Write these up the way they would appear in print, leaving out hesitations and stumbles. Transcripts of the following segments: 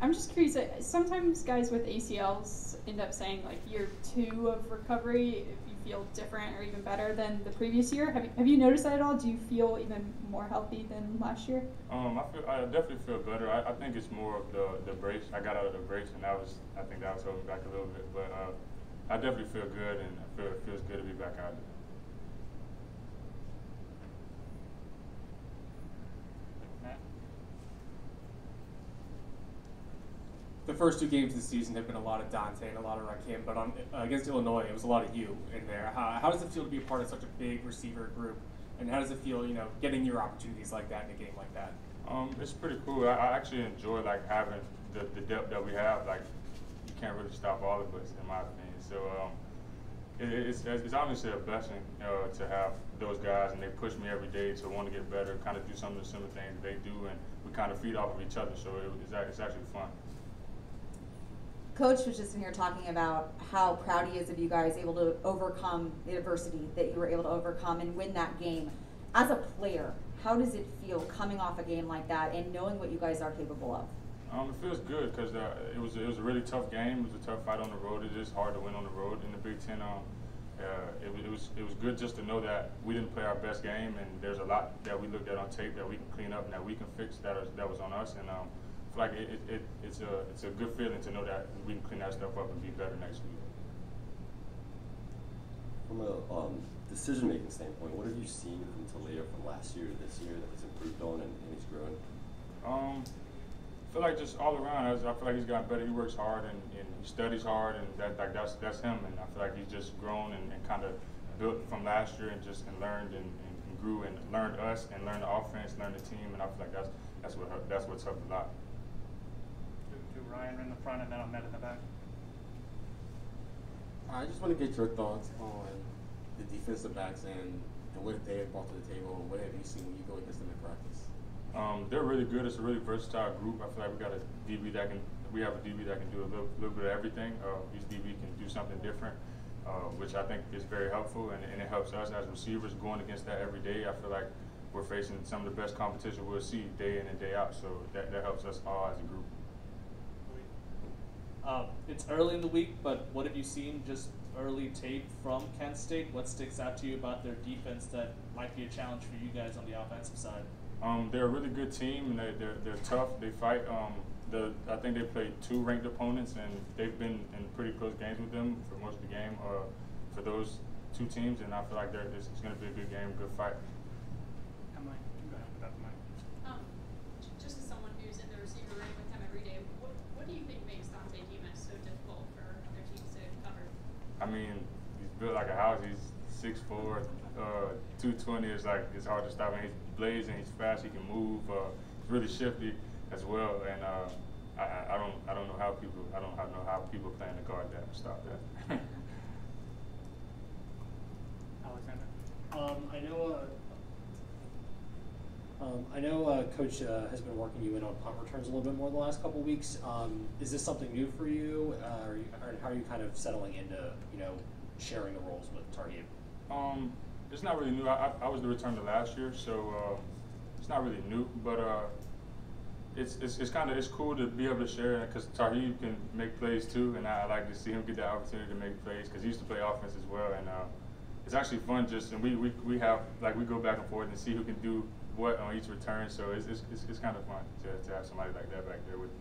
I'm just curious. Sometimes guys with ACLs end up saying like year 2 of recovery, if you feel different or even better than the previous year. Have you noticed that at all? Do you feel even more healthy than last year? I definitely feel better. I think it's more of the brace. I got out of the brace, and I think that was holding me back a little bit. But I definitely feel good, and it feels good to be back out there. Matt? The first 2 games of the season have been a lot of Dante and a lot of Rakim, but against Illinois, it was a lot of you in there. How does it feel to be a part of such a big receiver group, and how does it feel, getting your opportunities like that in a game like that? It's pretty cool. I actually enjoy like having the depth that we have. Like you can't really stop all of us, in my opinion. So it's obviously a blessing to have those guys, and they push me every day to want to get better, kind of do some of the similar things they do, and we kind of feed off of each other. So it's actually fun. Coach was just in here talking about how proud he is of you guys able to overcome the adversity that you were able to overcome and win that game. As a player, how does it feel coming off a game like that and knowing what you guys are capable of? It feels good because it was a really tough game. It was a tough fight on the road. It is hard to win on the road in the Big Ten. It was good just to know that we didn't play our best game, and there's a lot that we looked at on tape that we can clean up and that we can fix that was on us. And I feel like it's a good feeling to know that we can clean that stuff up and be better next week. From a decision-making standpoint, what have you seen from Talia from last year to this year that has improved on and he's grown? I feel like just all around, I feel like he's gotten better. He works hard and he studies hard, and that's him. And I feel like he's just grown and kind of built from last year and learned and grew and learned us and learned the offense, learned the team, and I feel like that's what's helped a lot. Do Ryan in the front and then Ahmed in the back. I just want to get your thoughts on the defensive backs and what they have brought to the table. What have you seen when you go against them in practice? They're really good. It's a really versatile group. I feel like we have a DB that can do a little bit of everything. Each DB can do something different, which I think is very helpful, and it helps us as receivers going against that every day. I feel like we're facing some of the best competition we'll see day in and day out, so that helps us all as a group. It's early in the week, but what have you seen just early tape from Kent State? What sticks out to you about their defense that might be a challenge for you guys on the offensive side? They're a really good team, and they're tough. They fight. I think they played 2 ranked opponents, and they've been in pretty close games with them for most of the game for those 2 teams, and I feel like it's going to be a good game, good fight. Emily, go ahead without the mic. Just as someone who's in the receiver room with him every day, what do you think makes Dante Demas so difficult for other teams to cover? I mean, he's built like a house. He's 6'4", 220. It's hard to stop him. He's blazing. He's fast. He can move. He's really shifty as well. And I don't know how people playing the guard that would stop that. Alexander. I know Coach has been working you in on punt returns a little bit more the last couple of weeks. Is this something new for you, or how are you kind of settling into sharing the roles with Target? It's not really new. I was the returner last year, so it's not really new. But it's cool to be able to share it because Tarheeb can make plays too, and I like to see him get the opportunity to make plays because he used to play offense as well, and it's actually fun. And we have we go back and forth and see who can do what on each return. So it's kind of fun to have somebody like that back there with me.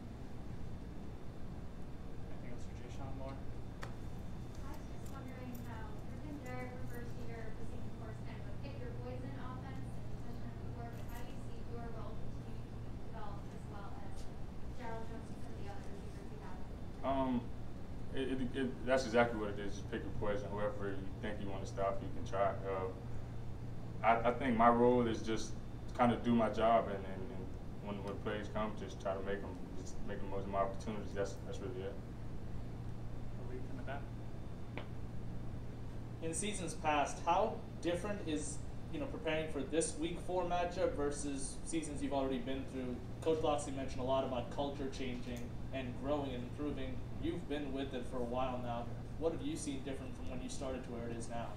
Anything else for Jeshaun more? I was just wondering how Griffin Jarrett refers to your receiving course kind of a pick your poison offense, and you touched on it before, but how do you see your role continuing to develop as well as Jeshaun Jones and some of the other receivers you have? That's exactly what it is. Just pick your poison. Whoever you think you want to stop, you can try. I think my role is just kind of do my job, and when plays come, just try to make the most of my opportunities. That's really it. Malik in the back. In seasons past, how different is preparing for this Week 4 matchup versus seasons you've already been through? Coach Loxley mentioned a lot about culture changing and growing and improving. You've been with it for a while now. What have you seen different from when you started to where it is now?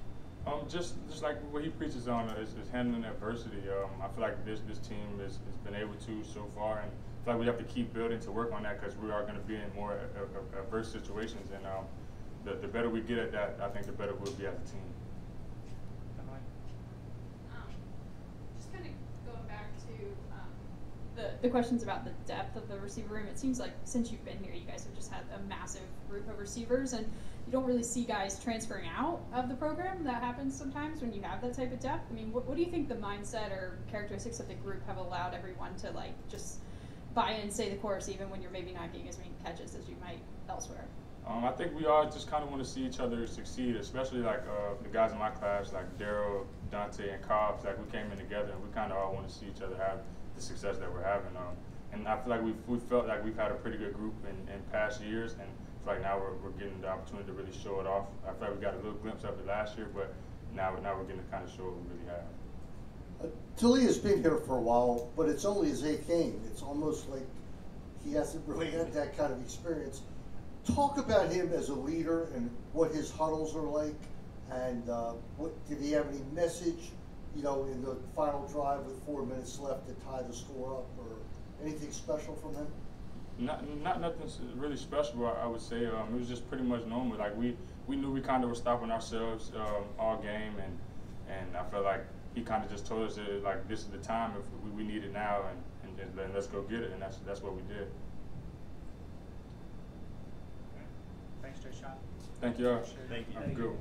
Just like what he preaches on is handling adversity. I feel like this team has been able to so far, and I feel feel like we have to keep building to work on that because we are going to be in more adverse situations, and the better we get at that, I think the better we'll be as a team. Just kind of going back to the questions about the depth of the receiver room. It seems like since you've been here, you guys have just had a massive group of receivers, and you don't really see guys transferring out of the program. That happens sometimes when you have that type of depth. I mean, what do you think the mindset or characteristics of the group have allowed everyone to like just buy in, stay the course, even when you're maybe not getting as many catches as you might elsewhere? I think we all just kind of want to see each other succeed, especially like the guys in my class, like Daryl, Dante, and Cobbs. Like we came in together, and we kind of all want to see each other have the success that we're having. And I feel like we felt like we've had a pretty good group in past years, and I feel like now we're getting the opportunity to really show it off. I feel like we got a little glimpse of it last year, but now we're getting to kind of show what we really have. Talia's been here for a while, but it's only his 8th game. It's almost like he hasn't really had that kind of experience. Talk about him as a leader and what his huddles are like, and did he have any message, in the final drive with 4 minutes left to tie the score up, or anything special from him? Not nothing really special, I would say. It was just pretty much normal. Like we knew we kind of were stopping ourselves all game, and I felt like he kind of just told us that like this is the time if we need it now, and then let's go get it, and that's what we did. Thanks, Jeshaun. Thank you all. Thank you. Have a good one.